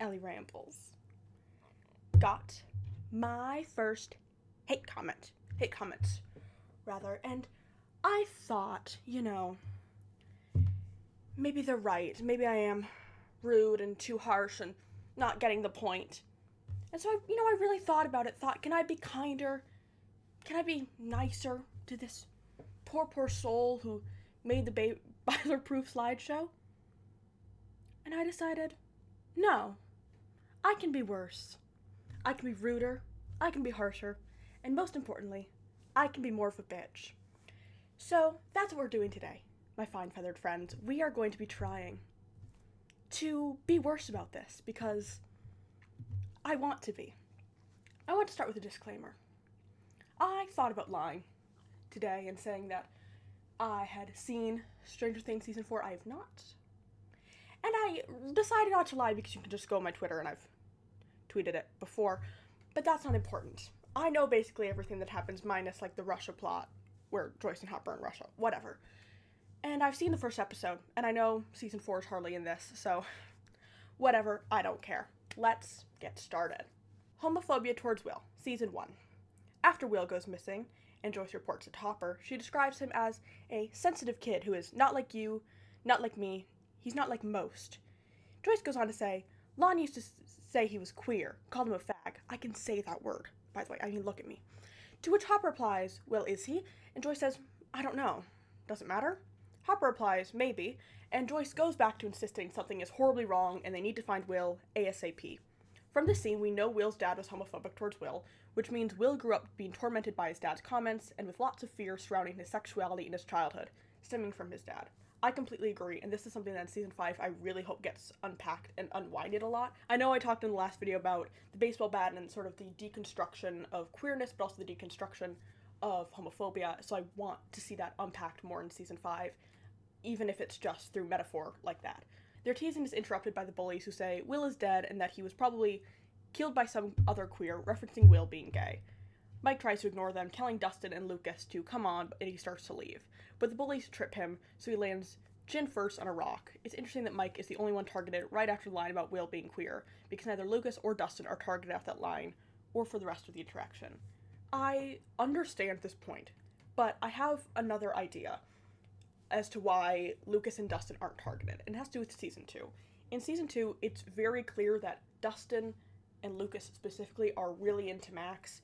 Ellie Rambles. Got my first hate comments, rather, and I thought, maybe they're right. Maybe I am rude and too harsh and not getting the point. And so, I really thought about it, can I be kinder? Can I be nicer to this poor soul who made the Byler-proof slideshow? And I decided, no, I can be worse. I can be ruder, I can be harsher, and most importantly, I can be more of a bitch. So that's what we're doing today, my fine feathered friends. We are going to be trying to be worse about this because I want to be. I want to start with a disclaimer. I thought about lying today and saying that I had seen Stranger Things Season 4. I have not. And I decided not to lie because you can just go on my Twitter and I've tweeted it before. But that's not important. I know basically everything that happens minus like the Russia plot where Joyce and Hopper in Russia. Whatever. And I've seen the first episode and I know Season 4 is hardly in this, so whatever, I don't care. Let's get started. Homophobia towards Will, Season 1. After Will goes missing and Joyce reports it to Hopper, she describes him as a sensitive kid who is not like you, not like me, he's not like most. Joyce goes on to say, Lon used to say he was queer, called him a fag. I can say that word, by the way, I mean look at me. To which Hopper replies, well, is he? And Joyce says, I don't know. Does it matter? Hopper replies, maybe, and Joyce goes back to insisting something is horribly wrong and they need to find Will ASAP. From this scene, we know Will's dad was homophobic towards Will, which means Will grew up being tormented by his dad's comments and with lots of fear surrounding his sexuality in his childhood, stemming from his dad. I completely agree, and this is something that in Season 5 I really hope gets unpacked and unwinded a lot. I know I talked in the last video about the baseball bat and sort of the deconstruction of queerness, but also the deconstruction of homophobia, so I want to see that unpacked more in Season 5, even if it's just through metaphor like that. Their teasing is interrupted by the bullies who say Will is dead and that he was probably killed by some other queer, referencing Will being gay. Mike tries to ignore them, telling Dustin and Lucas to come on, and he starts to leave. But the bullies trip him, so he lands chin first on a rock. It's interesting that Mike is the only one targeted right after the line about Will being queer, because neither Lucas or Dustin are targeted at that line, or for the rest of the interaction. I understand this point, but I have another idea as to why Lucas and Dustin aren't targeted, and it has to do with Season 2. In Season 2, it's very clear that Dustin and Lucas specifically are really into Max.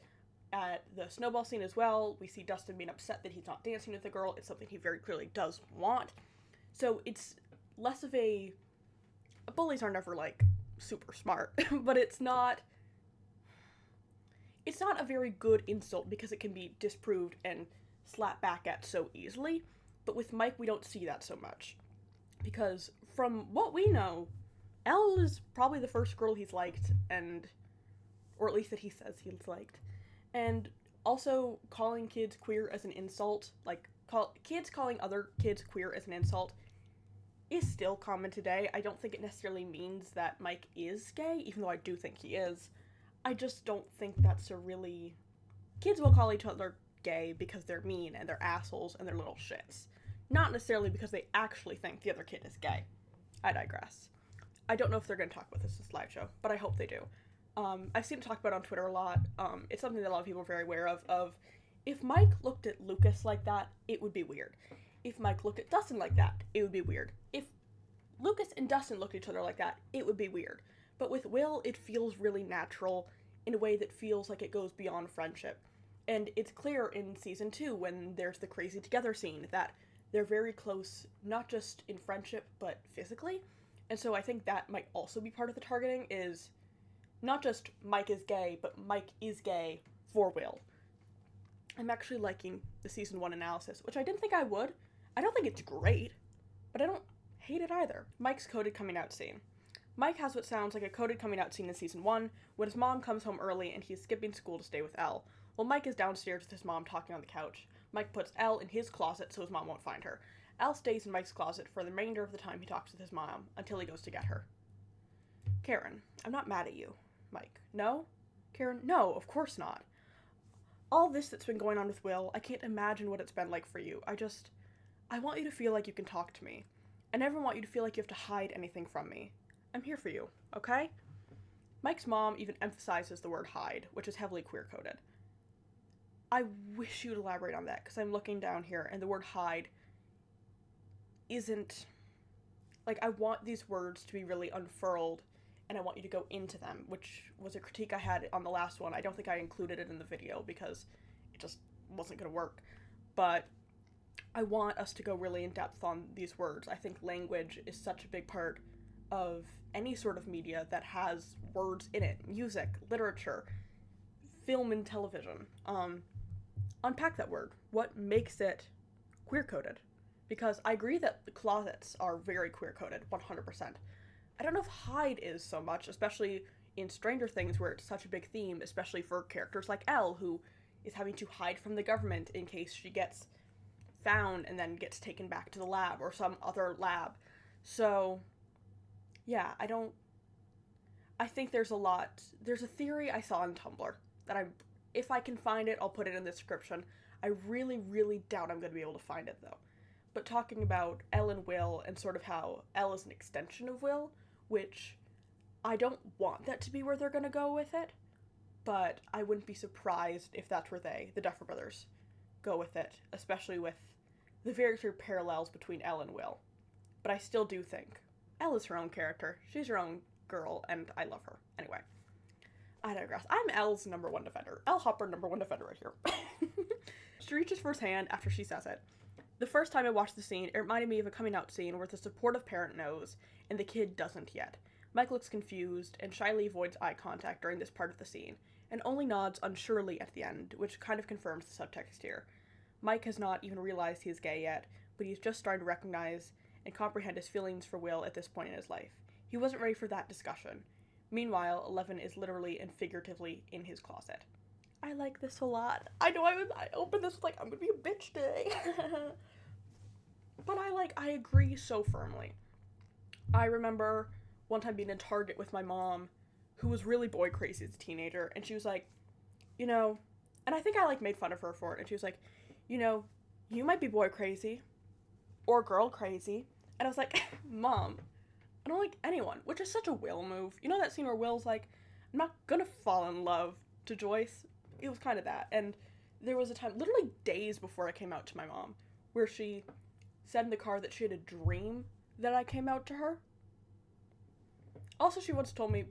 At the snowball scene as well, we see Dustin being upset that he's not dancing with the girl. It's something he very clearly does want. So it's less of a... Bullies are never, super smart, but it's not a very good insult because it can be disproved and slapped back at so easily. But with Mike, we don't see that so much. Because from what we know, Elle is probably the first girl he's liked, or at least that he says he's liked. And also calling kids queer as an insult, kids calling other kids queer as an insult, is still common today. I don't think it necessarily means that Mike is gay, even though I do think he is. I just don't think that's a really... Kids will call each other gay because they're mean and they're assholes and they're little shits. Not necessarily because they actually think the other kid is gay. I digress. I don't know if they're going to talk about this in Slideshow, but I hope they do. I've seen it talked about on Twitter a lot. It's something that a lot of people are very aware of if Mike looked at Lucas like that, it would be weird. If Mike looked at Dustin like that, it would be weird. If Lucas and Dustin looked at each other like that, it would be weird. But with Will, it feels really natural in a way that feels like it goes beyond friendship. And it's clear in Season 2 when there's the crazy together scene that they're very close, not just in friendship, but physically. And so I think that might also be part of the targeting, is not just Mike is gay, but Mike is gay for Will. I'm actually liking the Season 1 analysis, which I didn't think I would. I don't think it's great, but I don't hate it either. Mike's coded coming out scene. Mike has what sounds like a coded coming out scene in Season 1, when his mom comes home early and he's skipping school to stay with Elle. While Mike is downstairs with his mom talking on the couch, Mike puts Elle in his closet so his mom won't find her. Elle stays in Mike's closet for the remainder of the time he talks with his mom, until he goes to get her. Karen, I'm not mad at you. Mike, no? Karen, no, of course not. All this that's been going on with Will, I can't imagine what it's been like for you. I want you to feel like you can talk to me. I never want you to feel like you have to hide anything from me. I'm here for you, okay? Mike's mom even emphasizes the word hide, which is heavily queer-coded. I wish you'd elaborate on that, because I'm looking down here, and the word hide isn't... Like, I want these words to be really unfurled, and I want you to go into them, which was a critique I had on the last one. I don't think I included it in the video, because it just wasn't going to work. But I want us to go really in depth on these words. I think language is such a big part of any sort of media that has words in it. Music, literature, film and television. Unpack that word. What makes it queer-coded? Because I agree that the closets are very queer-coded, 100%. I don't know if hide is so much, especially in Stranger Things where it's such a big theme, especially for characters like Elle, who is having to hide from the government in case she gets found and then gets taken back to the lab or some other lab. So, yeah, I think there's a theory I saw on Tumblr that if I can find it, I'll put it in the description. I really, really doubt I'm going to be able to find it, though. But talking about Elle and Will and sort of how Elle is an extension of Will, which I don't want that to be where they're going to go with it, but I wouldn't be surprised if that's where the Duffer Brothers, go with it, especially with the very clear parallels between Elle and Will. But I still do think Elle is her own character. She's her own girl, and I love her. Anyway, I digress. I'm Elle's number one defender. Elle Hopper, number one defender right here. She reaches for his hand after she says it. The first time I watched the scene, it reminded me of a coming out scene where the supportive parent knows, and the kid doesn't yet. Mike looks confused, and shyly avoids eye contact during this part of the scene, and only nods unsurely at the end, which kind of confirms the subtext here. Mike has not even realized he is gay yet, but he's just starting to recognize and comprehend his feelings for Will at this point in his life. He wasn't ready for that discussion. Meanwhile, Eleven is literally and figuratively in his closet. I like this a lot. I know I opened this like, I'm gonna be a bitch today. But I agree so firmly. I remember one time being in Target with my mom, who was really boy crazy as a teenager, and she was like, and I think I made fun of her for it, and she was like, you might be boy crazy, or girl crazy, and I was like, Mom, I don't like anyone, which is such a Will move. You know that scene where Will's like, I'm not gonna fall in love to Joyce? It was kind of that, and there was a time, literally days before I came out to my mom, where she said in the car that she had a dream that I came out to her. Also, she once told me,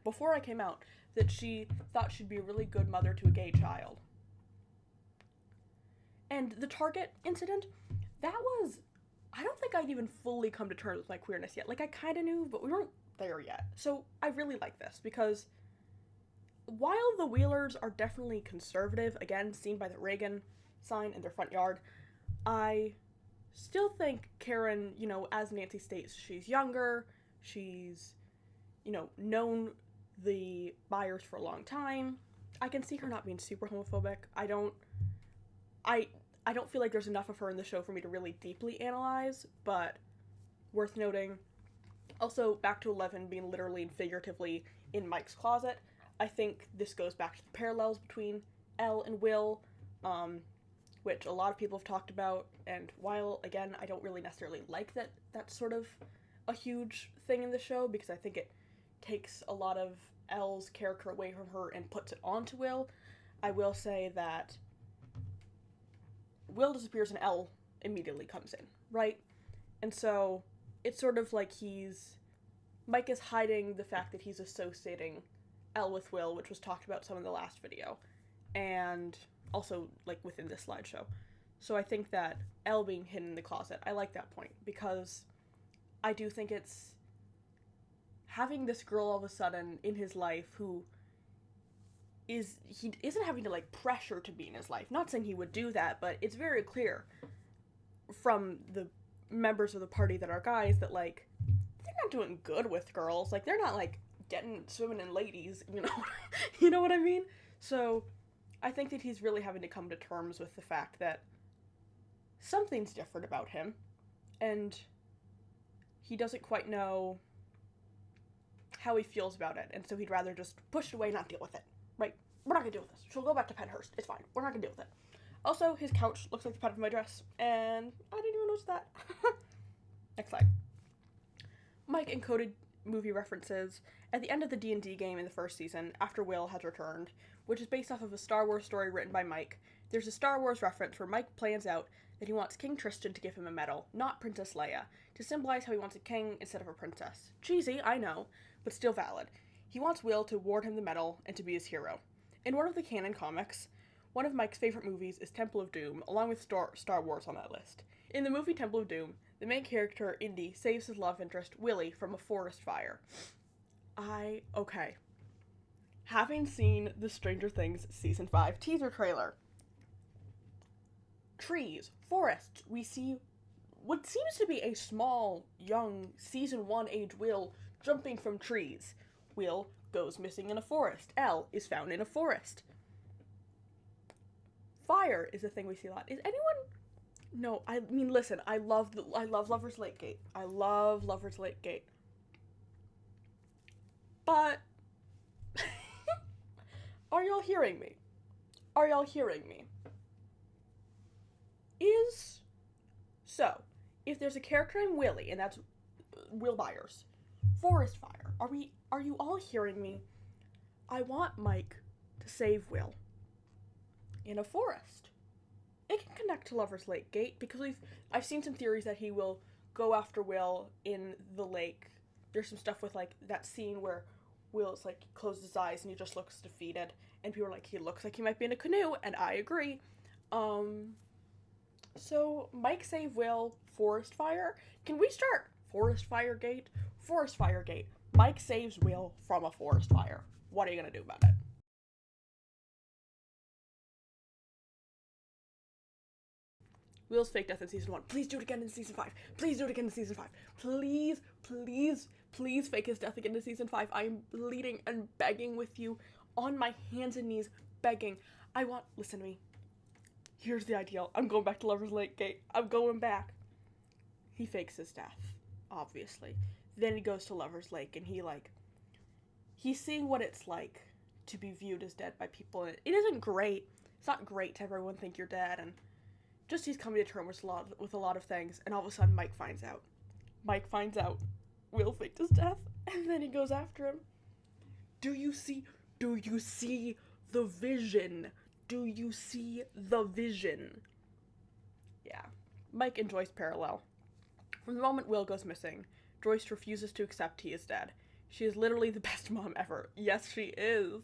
before I came out, that she thought she'd be a really good mother to a gay child. And the Target incident, that was, I don't think I'd even fully come to terms with my queerness yet. I kind of knew, but we weren't there yet. So I really like this, because while the Wheelers are definitely conservative, again, seen by the Reagan sign in their front yard, I still think Karen, as Nancy states, she's younger, she's, known the Byers for a long time. I can see her not being super homophobic. I don't feel like there's enough of her in the show for me to really deeply analyze, but worth noting. Also, back to 11 being literally and figuratively in Mike's closet. I think this goes back to the parallels between Elle and Will, which a lot of people have talked about, and while, again, I don't really necessarily like that that's sort of a huge thing in the show, because I think it takes a lot of Elle's character away from her and puts it onto Will, I will say that Will disappears and Elle immediately comes in, right? And so it's sort of like Mike is hiding the fact that he's associating Elle with Will, which was talked about some in the last video, and also, within this slideshow. So I think that Elle being hidden in the closet, I like that point, because I do think it's having this girl all of a sudden in his life who he isn't having to, pressure to be in his life. Not saying he would do that, but it's very clear from the members of the party that are guys that, they're not doing good with girls. They're not, swimming in ladies, you know what I mean? So I think that he's really having to come to terms with the fact that something's different about him, and he doesn't quite know how he feels about it, and so he'd rather just push it away and not deal with it, right? We're not gonna deal with this. She'll go back to Penhurst. It's fine. We're not gonna deal with it. Also, his couch looks like the pattern of my dress, and I didn't even notice that. Next slide. Mike movie references. At the end of the D&D game in the first season, after Will has returned, which is based off of a Star Wars story written by Mike, there's a Star Wars reference where Mike plans out that he wants King Tristan to give him a medal, not Princess Leia, to symbolize how he wants a king instead of a princess. Cheesy, I know, but still valid. He wants Will to award him the medal and to be his hero. In one of the canon comics, one of Mike's favorite movies is Temple of Doom, along with Star Wars on that list. In the movie Temple of Doom, the main character, Indy, saves his love interest, Willie, from a forest fire. Okay. Having seen the Stranger Things Season 5 teaser trailer, trees, forests, we see what seems to be a small, young, Season 1 age Will jumping from trees. Will goes missing in a forest. Elle is found in a forest. Fire is a thing we see a lot. Is anyone... No, I mean, listen, I love Lover's Lake Gate. I love Lover's Lake Gate. But... Are y'all hearing me? Are y'all hearing me? So, if there's a character named Willie, and that's Will Byers, forest fire, are you all hearing me? I want Mike to save Will in a forest. It can connect to Lover's Lake Gate because I've seen some theories that he will go after Will in the lake. There's some stuff with like that scene where Will's like closes his eyes and he just looks defeated, and people are like, he looks like he might be in a canoe, and I agree. So Mike save Will, forest fire. Can we start forest fire gate? Forest fire gate. Mike saves Will from a forest fire. What are you gonna do about it? Will's fake death in season 1. Please do it again in season 5. Please do it again in season 5. Please, please, please fake his death again in season 5. I am pleading and begging with you, on my hands and knees, begging. Listen to me. Here's the ideal. I'm going back to Lover's Lake Gate. I'm going back. He fakes his death, obviously. Then he goes to Lover's Lake and he's seeing what it's like to be viewed as dead by people. And it isn't great. It's not great to have everyone think you're dead, and just he's coming to terms with a lot of things, and all of a sudden Mike finds out. Will faked his death, and then he goes after him. Do you see the vision? Do you see the vision? Yeah. Mike and Joyce parallel. From the moment Will goes missing, Joyce refuses to accept he is dead. She is literally the best mom ever. Yes, she is.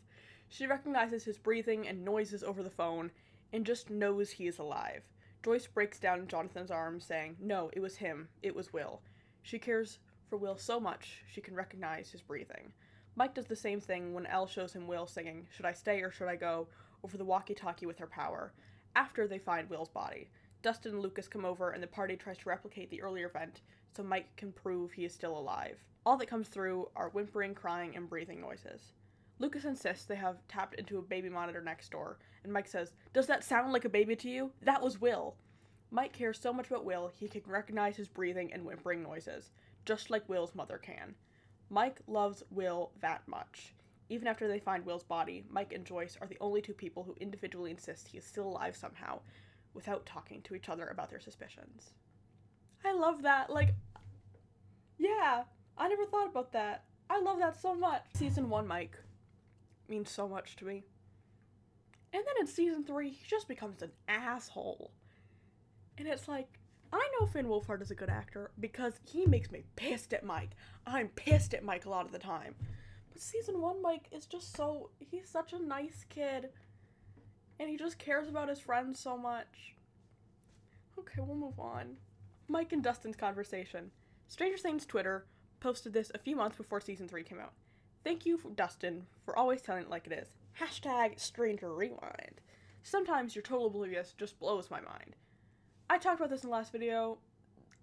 She recognizes his breathing and noises over the phone, and just knows he is alive. Joyce breaks down in Jonathan's arms, saying, "No, it was him. It was Will." She cares for Will so much, she can recognize his breathing. Mike does the same thing when Elle shows him Will singing, "Should I Stay or Should I Go?" over the walkie-talkie with her power, after they find Will's body. Dustin and Lucas come over, and the party tries to replicate the earlier event, so Mike can prove he is still alive. All that comes through are whimpering, crying, and breathing noises. Lucas insists they have tapped into a baby monitor next door, and Mike says, "Does that sound like a baby to you? That was Will." Mike cares so much about Will, he can recognize his breathing and whimpering noises, just like Will's mother can. Mike loves Will that much. Even after they find Will's body, Mike and Joyce are the only two people who individually insist he is still alive somehow, without talking to each other about their suspicions. I love that. Yeah, I never thought about that. I love that so much. Season 1 Mike means so much to me. And then in season 3, he just becomes an asshole. And it's like, I know Finn Wolfhard is a good actor because he makes me pissed at Mike. I'm pissed at Mike a lot of the time. But season 1 Mike is just he's such a nice kid. And he just cares about his friends so much. Okay, we'll move on. Mike and Dustin's conversation. Stranger Things Twitter posted this a few months before season 3 came out. "Thank you, Dustin, for always telling it like it is. #Stranger Rewind. Sometimes your total oblivious just blows my mind." I talked about this in the last video.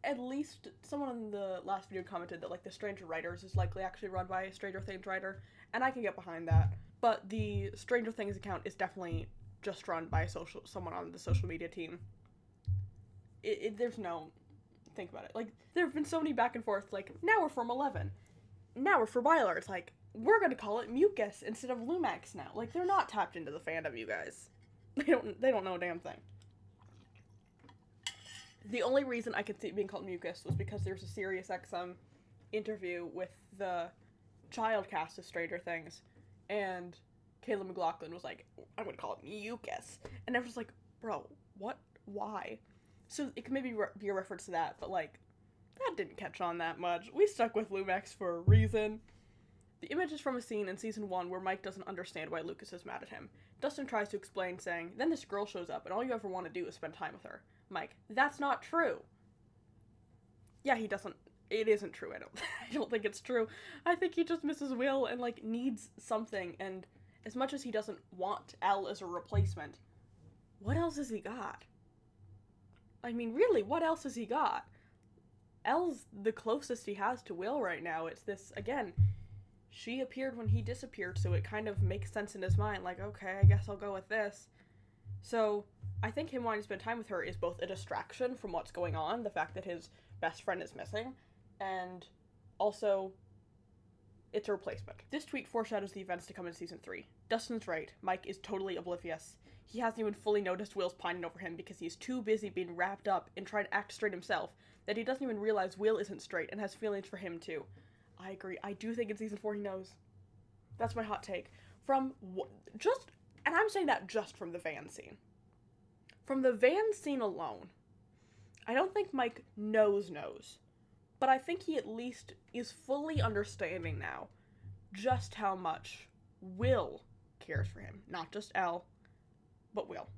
At least someone in the last video commented that the Stranger Writers is likely actually run by a Stranger Things writer, and I can get behind that. But the Stranger Things account is definitely just run by someone on the social media team. There's no... Think about it. There have been so many back and forth, now we're from 11. Now we're for Byler. It's we're gonna call it Mucus instead of Lumax now. They're not tapped into the fandom, you guys. They don't know a damn thing. The only reason I could see it being called Mucus was because there's a Sirius XM interview with the child cast of Stranger Things, and Caleb McLaughlin was like, I'm gonna call it mucus. And I was just like, bro, what? Why? So it could maybe be a reference to that, but like, that didn't catch on that much. We stuck with Lumex for a reason. The image is from a scene in season 1 where Mike doesn't understand why Lucas is mad at him. Dustin tries to explain, saying, then this girl shows up and all you ever want to do is spend time with her. Mike, that's not true. Yeah, he doesn't. It isn't true, I don't think it's true. I think he just misses Will and, like, needs something, and as much as he doesn't want Elle as a replacement, what else has he got? I mean, really, what else has he got? Elle's the closest he has to Will right now. It's this, again, she appeared when he disappeared, so it kind of makes sense in his mind, like, okay, I guess I'll go with this. So, I think him wanting to spend time with her is both a distraction from what's going on, the fact that his best friend is missing, and also, it's a replacement. This tweet foreshadows the events to come in season 3. Dustin's right, Mike is totally oblivious. He hasn't even fully noticed Will's pining over him because he's too busy being wrapped up in trying to act straight himself that he doesn't even realize Will isn't straight and has feelings for him too. I agree. I do think in season 4 he knows. That's my hot take. And I'm saying that just from the van scene. From the van scene alone, I don't think Mike knows. But I think he at least is fully understanding now just how much Will cares for him. Not just Elle, but Will.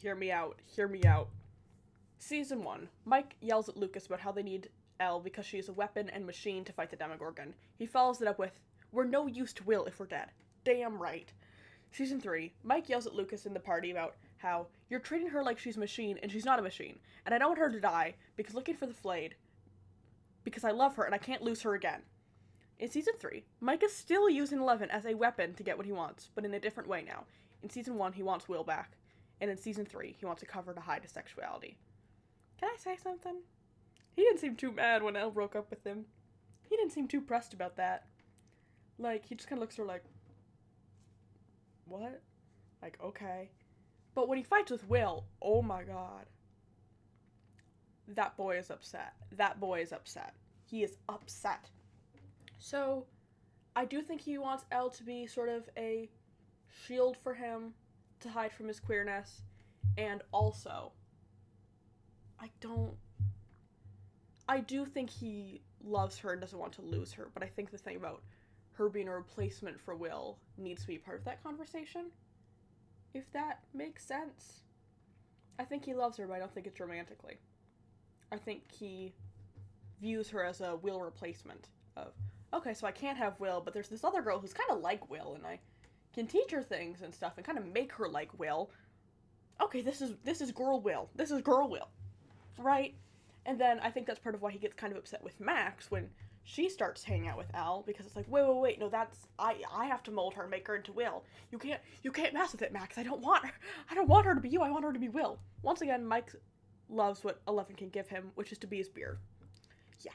Hear me out. Season 1, Mike yells at Lucas about how they need Elle because she is a weapon and machine to fight the Demogorgon. He follows it up with, we're no use to Will if we're dead. Damn right. Season 3, Mike yells at Lucas in the party about how you're treating her like she's a machine and she's not a machine, and I don't want her to die because looking for the Flayed, because I love her and I can't lose her again. In season 3, Mike is still using Eleven as a weapon to get what he wants, but in a different way now. In season 1, he wants Will back, and in season 3, he wants a cover to hide his sexuality. Can I say something? He didn't seem too mad when Elle broke up with him. He didn't seem too pressed about that. Like, he just kind of looks at her like, what? Like, okay. But when he fights with Will, oh my god. That boy is upset. He is upset. So, I do think he wants Elle to be sort of a shield for him to hide from his queerness. And also, I do think he loves her and doesn't want to lose her, but I think the thing about her being a replacement for Will needs to be part of that conversation. If that makes sense. I think he loves her, but I don't think it's romantically. I think he views her as a Will replacement of, okay, so I can't have Will, but there's this other girl who's kind of like Will, and I can teach her things and stuff and kind of make her like Will. Okay, this is girl Will. Right? And then I think that's part of why he gets kind of upset with Max when she starts hanging out with Elle, because it's like, wait, no, that's, I have to mold her and make her into Will. You can't mess with it, Max. I don't want her to be you, I want her to be Will. Once again, Mike loves what Eleven can give him, which is to be his beard. Yeah.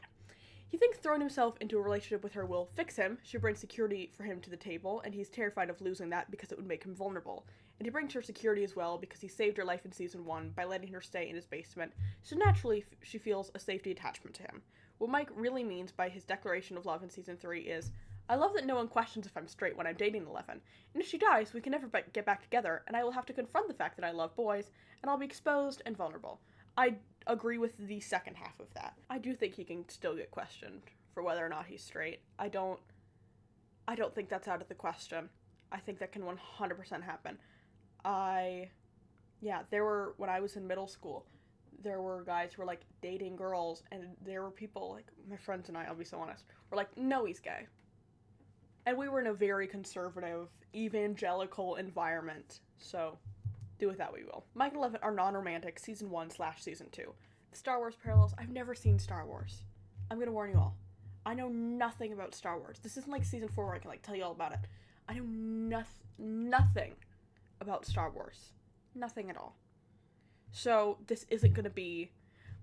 He thinks throwing himself into a relationship with her will fix him. She brings security for him to the table, and he's terrified of losing that because it would make him vulnerable. And he brings her security as well because he saved her life in season 1 by letting her stay in his basement, so naturally she feels a safety attachment to him. What Mike really means by his declaration of love in season 3 is, I love that no one questions if I'm straight when I'm dating Eleven, and if she dies, we can never get back together, and I will have to confront the fact that I love boys, and I'll be exposed and vulnerable. I agree with the second half of that. I do think he can still get questioned for whether or not he's straight. I don't think that's out of the question. I think that can 100% happen. When I was in middle school, there were guys who were, like, dating girls, and there were people, like, my friends and I'll be so honest, were like, no, he's gay. And we were in a very conservative, evangelical environment, so do with that what you will. Mike and Eleven are non-romantic season 1/season 2. The Star Wars parallels, I've never seen Star Wars. I'm gonna warn you all. I know nothing about Star Wars. This isn't like season 4 where I can, like, tell you all about it. I know nothing about Star Wars. Nothing at all. So, this isn't gonna be...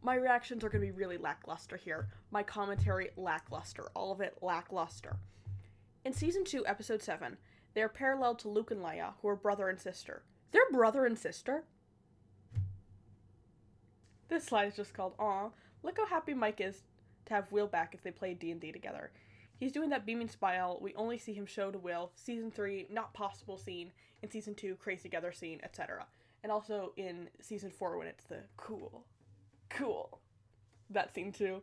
My reactions are gonna be really lackluster here. My commentary, lackluster. All of it, lackluster. In season 2, episode 7, they are paralleled to Luke and Leia, who are brother and sister. They're brother and sister? This slide is just called, aw. Look how happy Mike is to have Will back if they play D&D together. He's doing that beaming smile we only see him show to Will. Season 3, not possible scene. In Season 2, crazy together scene, etc. And also in Season 4 when it's the cool. That scene too.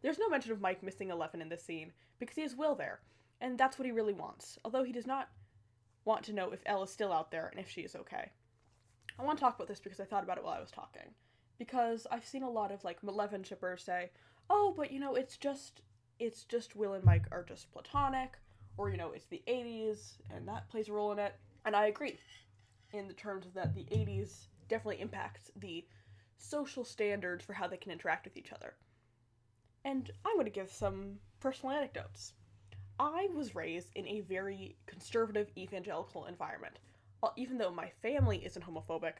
There's no mention of Mike missing 11 in this scene, because he has Will there. And that's what he really wants. Although he does not want to know if Elle is still out there and if she is okay. I want to talk about this because I thought about it while I was talking. Because I've seen a lot of, like, 11 shippers say, oh, but, it's just Will and Mike are just platonic, or, it's the 80s, and that plays a role in it. And I agree, in the terms of that the 80s definitely impacts the social standards for how they can interact with each other. And I'm going to give some personal anecdotes. I was raised in a very conservative evangelical environment. Even though my family isn't homophobic,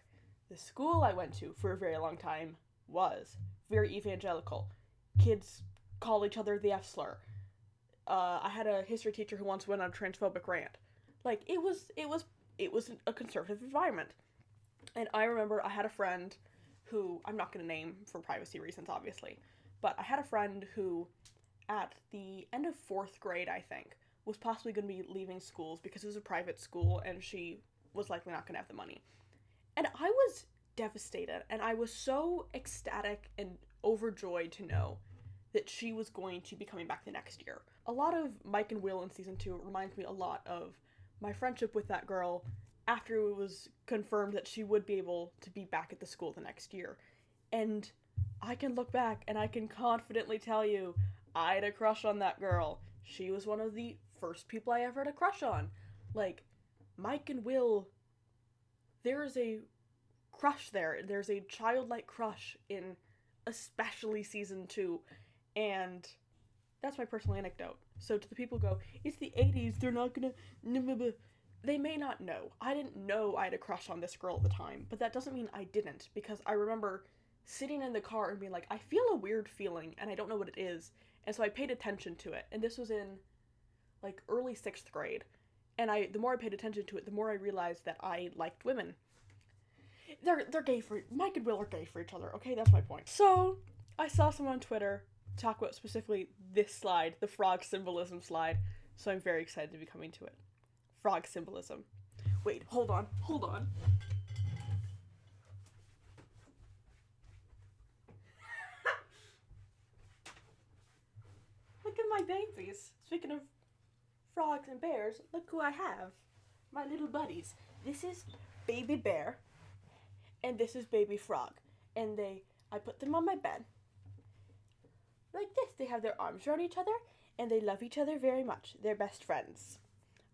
the school I went to for a very long time was very evangelical. Kids call each other the F slur. I had a history teacher who once went on a transphobic rant. Like, it was a conservative environment. And I remember I had a friend who, I'm not going to name for privacy reasons, obviously, but I had a friend who, at the end of 4th grade, I think, was possibly going to be leaving schools because it was a private school and she was likely not going to have the money. And I was devastated, and I was so ecstatic and overjoyed to know that she was going to be coming back the next year. A lot of Mike and Will in Season 2 reminds me a lot of my friendship with that girl after it was confirmed that she would be able to be back at the school the next year. And I can look back and I can confidently tell you, I had a crush on that girl. She was one of the first people I ever had a crush on. Like, Mike and Will, there's a crush there. There's a childlike crush in especially Season 2. And that's my personal anecdote. So to the people who go, it's the 80s, they're not gonna... They may not know. I didn't know I had a crush on this girl at the time, but that doesn't mean I didn't, because I remember sitting in the car and being like, I feel a weird feeling, and I don't know what it is. And so I paid attention to it, and this was in, like, early 6th grade. And the more I paid attention to it, the more I realized that I liked women. They're gay Mike and Will are gay for each other, okay? That's my point. So, I saw someone on Twitter talk about specifically this slide, the frog symbolism slide, so I'm very excited to be coming to it. Frog symbolism. Wait, hold on. Look at my babies. Speaking of frogs and bears, look who I have. My little buddies. This is baby bear, and this is baby frog. And I put them on my bed. Like this. They have their arms around each other, and they love each other very much. They're best friends.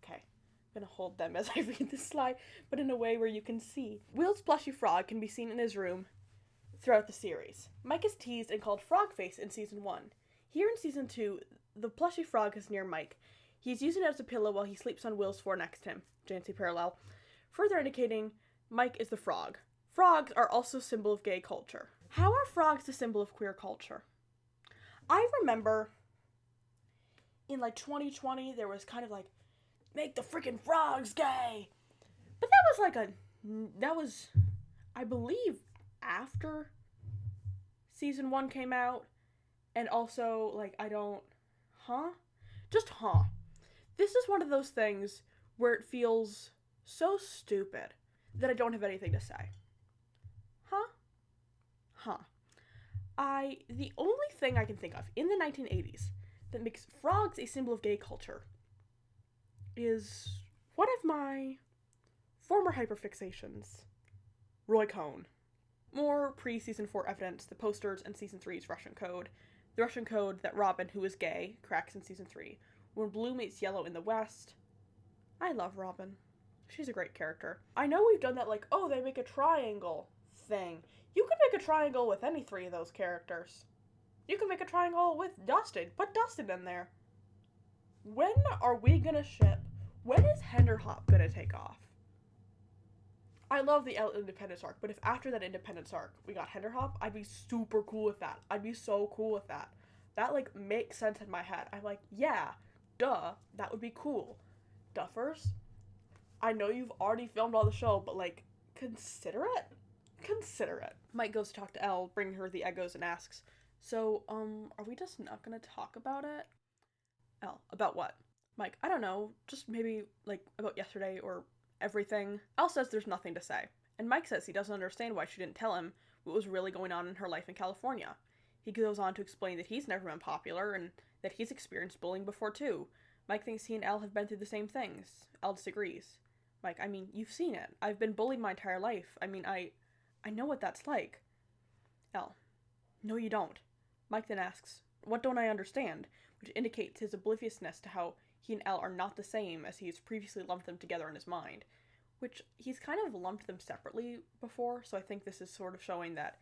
Okay, I'm gonna hold them as I read this slide, but in a way where you can see. Will's plushy frog can be seen in his room throughout the series. Mike is teased and called Frogface in Season 1. Here in Season 2, the plushy frog is near Mike. He's using it as a pillow while he sleeps on Will's floor next to him. JNC parallel. Further indicating Mike is the frog. Frogs are also a symbol of gay culture. How are frogs a symbol of queer culture? I remember in like 2020 there was kind of like, make the freaking frogs gay. But that was I believe after Season 1 came out, and also like this is one of those things where it feels so stupid that I don't have anything to say. The only thing I can think of in the 1980s that makes frogs a symbol of gay culture is one of my former hyperfixations, Roy Cohn. More pre-Season 4 evidence, the posters and Season 3's Russian code. The Russian code that Robin, who is gay, cracks in Season 3. When blue meets yellow in the West. I love Robin. She's a great character. I know we've done that, like, oh, they make a triangle thing. You could make a triangle with any 3 of those characters. You can make a triangle with Dustin. Put Dustin in there. When are we gonna ship? When is Henderhop gonna take off? I love the Independence arc, but if after that Independence arc we got Henderhop, I'd be super cool with that. I'd be so cool with that. That, like, makes sense in my head. I'm like, yeah, duh, that would be cool. Duffers, I know you've already filmed all the show, but, like, consider it. Considerate. Mike goes to talk to Elle, bringing her the Eggos, and asks, so, are we just not gonna talk about it? Elle, about what? Mike, I don't know, just maybe, like, about yesterday or everything. Elle says there's nothing to say, and Mike says he doesn't understand why she didn't tell him what was really going on in her life in California. He goes on to explain that he's never been popular and that he's experienced bullying before too. Mike thinks he and Elle have been through the same things. Elle disagrees. Mike, I mean, you've seen it. I've been bullied my entire life. I mean, I know what that's like. Elle, no you don't. Mike then asks, what don't I understand? Which indicates his obliviousness to how he and Elle are not the same as he has previously lumped them together in his mind. Which, he's kind of lumped them separately before, so I think this is sort of showing that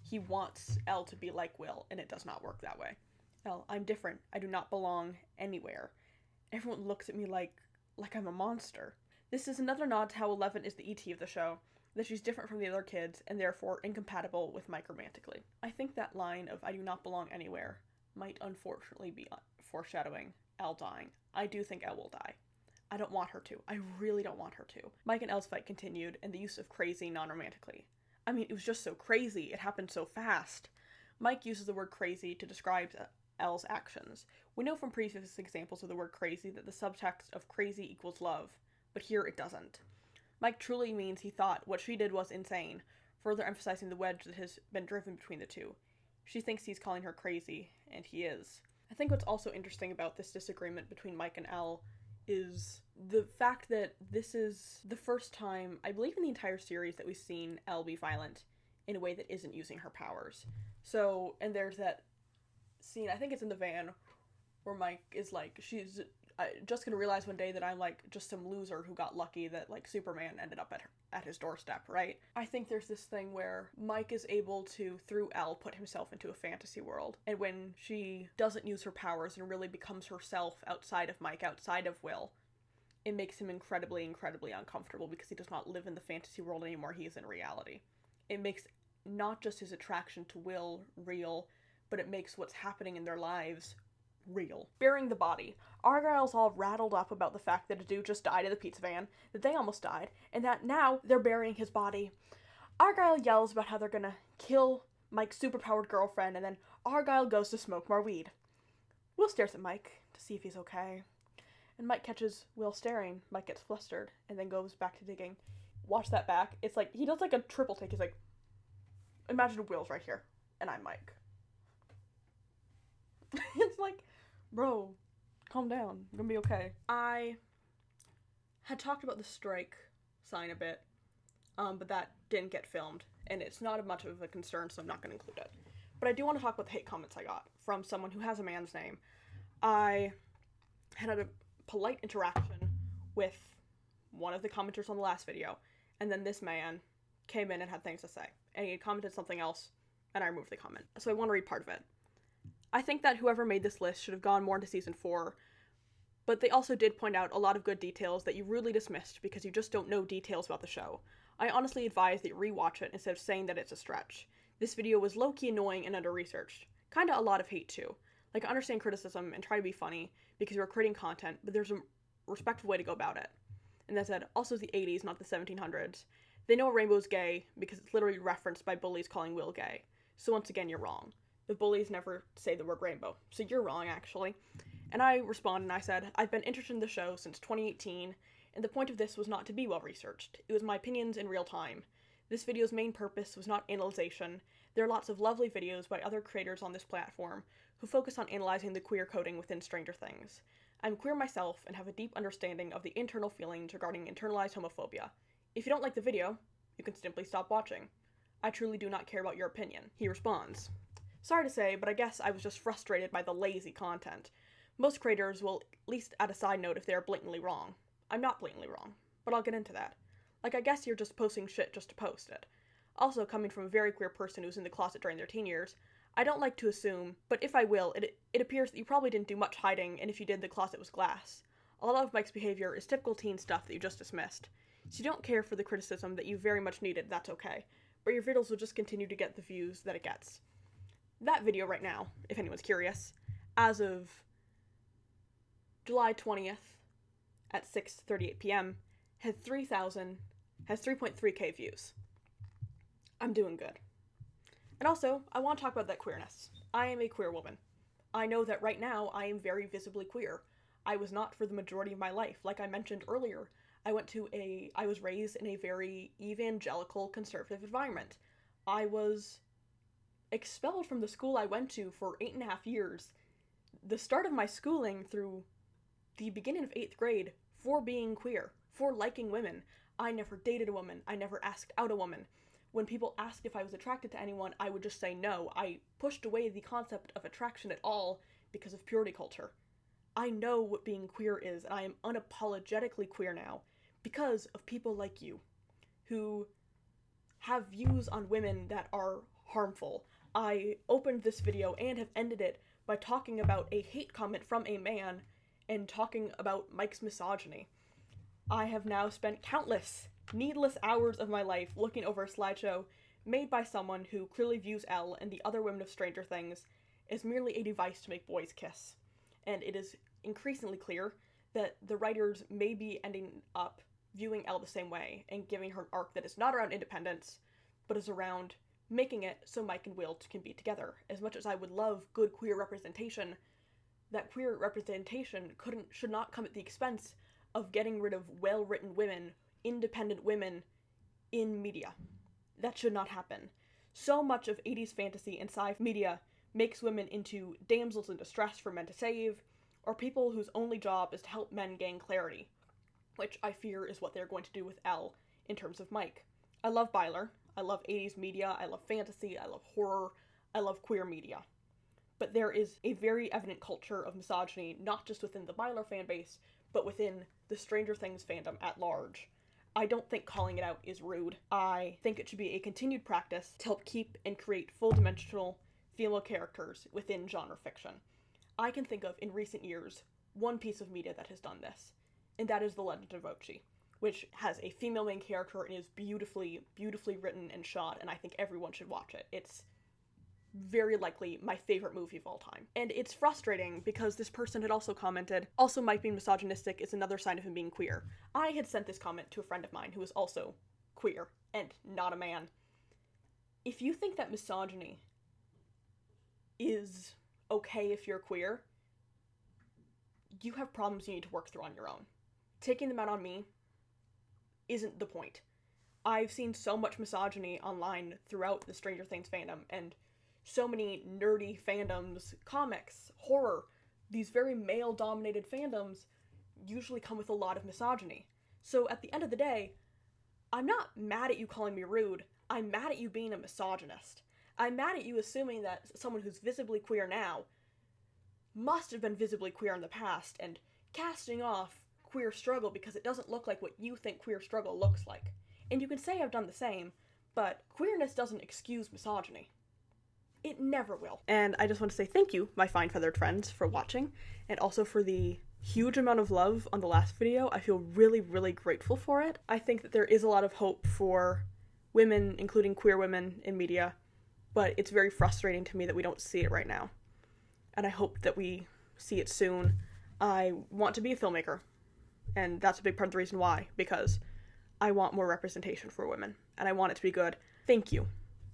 he wants Elle to be like Will, and it does not work that way. Elle, I'm different. I do not belong anywhere. Everyone looks at me like I'm a monster. This is another nod to how Eleven is the E.T. of the show, that she's different from the other kids, and therefore incompatible with Mike romantically. I think that line of I do not belong anywhere might unfortunately be foreshadowing Elle dying. I do think Elle will die. I don't want her to. I really don't want her to. Mike and Elle's fight continued, and the use of crazy non-romantically. I mean, it was just so crazy. It happened so fast. Mike uses the word crazy to describe Elle's actions. We know from previous examples of the word crazy that the subtext of crazy equals love, but here it doesn't. Mike truly means he thought what she did was insane, further emphasizing the wedge that has been driven between the two. She thinks he's calling her crazy, and he is. I think what's also interesting about this disagreement between Mike and Elle is the fact that this is the first time, I believe in the entire series, that we've seen Elle be violent in a way that isn't using her powers. So, and there's that scene, I think it's in the van, where Mike is like, she's just gonna realize one day that I'm like just some loser who got lucky that like Superman ended up at his doorstep, right? I think there's this thing where Mike is able to, through Elle, put himself into a fantasy world, and when she doesn't use her powers and really becomes herself outside of Mike, outside of Will, it makes him incredibly, incredibly uncomfortable because he does not live in the fantasy world anymore, he is in reality. It makes not just his attraction to Will real, but it makes what's happening in their lives real. Burying the body. Argyle's all rattled up about the fact that a dude just died in the pizza van, that they almost died, and that now they're burying his body. Argyle yells about how they're gonna kill Mike's superpowered girlfriend, and then Argyle goes to smoke more weed. Will stares at Mike to see if he's okay, and Mike catches Will staring. Mike gets flustered, and then goes back to digging. Watch that back. It's like, he does like a triple take. He's like, imagine Will's right here, and I'm Mike. It's like, bro, calm down. I'm gonna be okay. I had talked about the strike sign a bit, but that didn't get filmed, and it's not much of a concern, so I'm not gonna include it. But I do want to talk about the hate comments I got from someone who has a man's name. I had a polite interaction with one of the commenters on the last video, and then this man came in and had things to say, and he had commented something else, and I removed the comment. So I want to read part of it. I think that whoever made this list should have gone more into season 4, but they also did point out a lot of good details that you rudely dismissed because you just don't know details about the show. I honestly advise that you rewatch it instead of saying that it's a stretch. This video was low-key annoying and under-researched. Kinda a lot of hate too. Like, I understand criticism and try to be funny because you are creating content, but there's a respectful way to go about it. And that said, also the 80s, not the 1700s. They know a rainbow's gay because it's literally referenced by bullies calling Will gay. So once again, you're wrong. The bullies never say the word rainbow, so you're wrong, actually. And I responded and I said, I've been interested in the show since 2018, and the point of this was not to be well-researched. It was my opinions in real time. This video's main purpose was not analyzation. There are lots of lovely videos by other creators on this platform who focus on analyzing the queer coding within Stranger Things. I'm queer myself and have a deep understanding of the internal feelings regarding internalized homophobia. If you don't like the video, you can simply stop watching. I truly do not care about your opinion. He responds, sorry to say, but I guess I was just frustrated by the lazy content. Most creators will at least add a side note if they are blatantly wrong. I'm not blatantly wrong, but I'll get into that. Like, I guess you're just posting shit just to post it. Also, coming from a very queer person who's in the closet during their teen years, I don't like to assume, but if I will, it appears that you probably didn't do much hiding, and if you did, the closet was glass. A lot of Mike's behavior is typical teen stuff that you just dismissed. So you don't care for the criticism that you very much needed, that's okay. But your videos will just continue to get the views that it gets. That video right now, if anyone's curious, as of July 20th at 6:38 p.m. has 3.3k views. I'm doing good. And also, I want to talk about that queerness. I am a queer woman. I know that right now I am very visibly queer. I was not for the majority of my life. Like I mentioned earlier, I was raised in a very evangelical, conservative environment. I was expelled from the school I went to for 8.5 years. The start of my schooling through the beginning of 8th grade for being queer, for liking women. I never dated a woman. I never asked out a woman. When people asked if I was attracted to anyone, I would just say no. I pushed away the concept of attraction at all because of purity culture. I know what being queer is, and I am unapologetically queer now because of people like you, who have views on women that are harmful. I opened this video and have ended it by talking about a hate comment from a man and talking about Mike's misogyny. I have now spent countless, needless hours of my life looking over a slideshow made by someone who clearly views Elle and the other women of Stranger Things as merely a device to make boys kiss. And it is increasingly clear that the writers may be ending up viewing Elle the same way and giving her an arc that is not around independence, but is around making it so Mike and Will can be together. As much as I would love good queer representation, that queer representation should not come at the expense of getting rid of well-written women, independent women in media. That should not happen. So much of 80s fantasy and sci-fi media makes women into damsels in distress for men to save, or people whose only job is to help men gain clarity, which I fear is what they're going to do with Elle in terms of Mike. I love Byler. I love 80s media. I love fantasy. I love horror. I love queer media. But there is a very evident culture of misogyny, not just within the Byler fanbase, but within the Stranger Things fandom at large. I don't think calling it out is rude. I think it should be a continued practice to help keep and create full-dimensional female characters within genre fiction. I can think of, in recent years, one piece of media that has done this, and that is The Legend of Rovickie, which has a female main character and is beautifully, beautifully written and shot, and I think everyone should watch it. It's very likely my favorite movie of all time. And it's frustrating because this person had also commented, also Mike being misogynistic is another sign of him being queer. I had sent this comment to a friend of mine who was also queer and not a man. If you think that misogyny is okay if you're queer, you have problems you need to work through on your own. Taking them out on me isn't the point. I've seen so much misogyny online throughout the Stranger Things fandom, and so many nerdy fandoms, comics, horror, these very male-dominated fandoms usually come with a lot of misogyny. So at the end of the day, I'm not mad at you calling me rude, I'm mad at you being a misogynist. I'm mad at you assuming that someone who's visibly queer now must have been visibly queer in the past and casting off queer struggle because it doesn't look like what you think queer struggle looks like. And you can say I've done the same, but queerness doesn't excuse misogyny. It never will. And I just want to say thank you, my fine feathered friends, for watching, and also for the huge amount of love on the last video. I feel really, really grateful for it. I think that there is a lot of hope for women, including queer women, in media, but it's very frustrating to me that we don't see it right now. And I hope that we see it soon. I want to be a filmmaker, and that's a big part of the reason why, because I want more representation for women, and I want it to be good. Thank you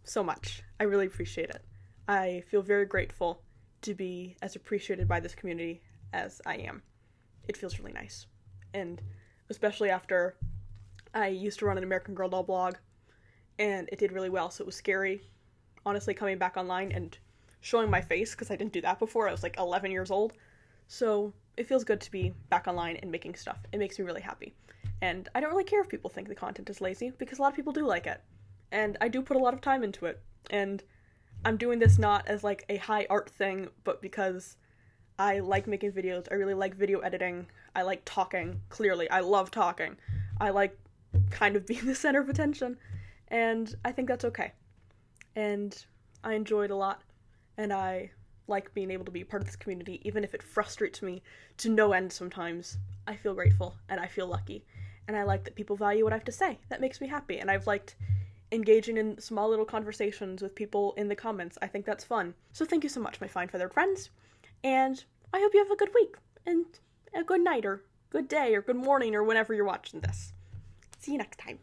so much. I really appreciate it. I feel very grateful to be as appreciated by this community as I am. It feels really nice. And especially after I used to run an American Girl doll blog, and it did really well, so it was scary, honestly, coming back online and showing my face, because I didn't do that before. I was like 11 years old. So it feels good to be back online and making stuff. It makes me really happy. And I don't really care if people think the content is lazy, because a lot of people do like it. And I do put a lot of time into it. And I'm doing this not as like a high art thing, but because I like making videos. I really like video editing. I like talking, clearly. I love talking. I like kind of being the center of attention. And I think that's okay. And I enjoy it a lot. And I like being able to be part of this community, even if it frustrates me to no end sometimes. I feel grateful, and I feel lucky. And I like that people value what I have to say. That makes me happy. And I've liked engaging in small little conversations with people in the comments. I think that's fun. So thank you so much, my fine feathered friends, and I hope you have a good week, and a good night, or good day, or good morning, or whenever you're watching this. See you next time.